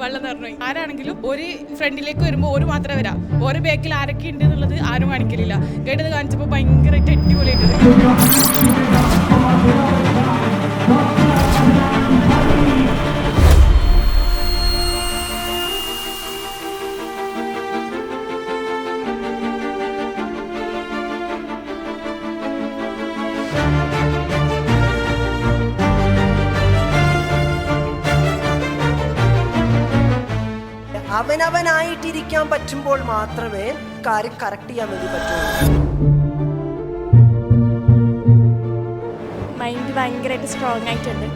വെള്ളം നിറഞ്ഞു. ആരാണെങ്കിലും ഒരു ഫ്രണ്ടിലേക്ക് വരുമ്പോൾ ഒരു മാത്രമേ വരാം, ഓരോ ബാക്കിൽ ആരൊക്കെ ഉണ്ട് എന്നുള്ളത് ആരും കാണിക്കലില്ല. ഗൈഡ് കാണിച്ചപ്പോൾ ഭയങ്കരമായിട്ട് അടിപൊളിയായിട്ട്. അവനവനായിട്ടിരിക്കാൻ പറ്റുമ്പോൾ മാത്രമേ കാര്യം കറക്റ്റ് ചെയ്യാൻ വേണ്ടി പറ്റുള്ളൂ. മൈൻഡ് ഭയങ്കരമായിട്ട് സ്ട്രോങ് ആയിട്ടുണ്ട്.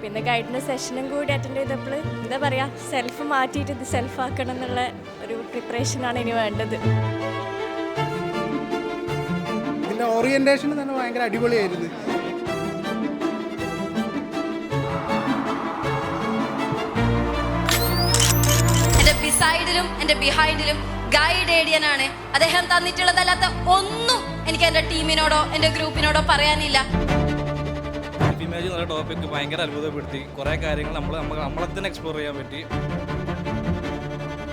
പിന്നെ ഗൈഡിൻ്റെ സെഷനും കൂടി അറ്റൻഡ് ചെയ്തപ്പോൾ എന്താ പറയുക, സെൽഫ് മാറ്റിയിട്ട് ഇത് സെൽഫ് ആക്കണം എന്നുള്ള ഒരു പ്രിപ്പറേഷനാണ് ഇനി വേണ്ടത്. ഇതിൻ്റെ ഓറിയൻറ്റേഷൻ തന്നെ ഭയങ്കര അടിപൊളിയായിരുന്നു. എൻ്റെ ബിസൈഡിലും എൻ്റെ ബിഹൈൻഡിലും ഗൈഡ് ഏഡിയനാണ്. അദ്ദേഹം തന്നിട്ടുള്ളതല്ലാത്ത ഒന്നും എനിക്ക് എൻ്റെ ടീമിനോടോ എൻ്റെ ഗ്രൂപ്പിനോടോ പറയാനില്ല. ഇമേജ് എന്നുള്ള ടോപ്പിക്ക് ഭയങ്കര അത്ഭുതപ്പെടുത്തി. കുറേ കാര്യങ്ങൾ നമ്മളെ തന്നെ എക്സ്പ്ലോർ ചെയ്യാൻ പറ്റി.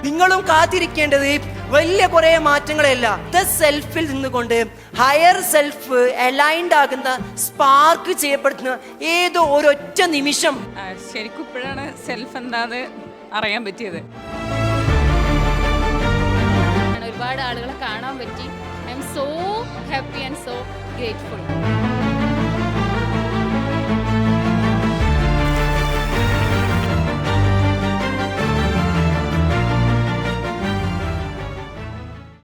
നിങ്ങളും കാത്തിരിക്കേണ്ടത് വലിയ കുറെ മാറ്റങ്ങളല്ല, സെൽഫിൽ നിന്നുകൊണ്ട് ഹയർ സെൽഫ് അലൈൻഡ് ആകുന്ന, സ്പാർക്ക് ചെയ്യപ്പെടുന്ന ഏതോ ഒരൊറ്റ നിമിഷം. ശരിക്കും ഇപ്പോഴാണ് സെൽഫ് എന്താന്ന് അറിയാൻ പറ്റിയത്. ഒരുപാട് ആളുകളെ കാണാൻ പറ്റി. I M so happy and so grateful.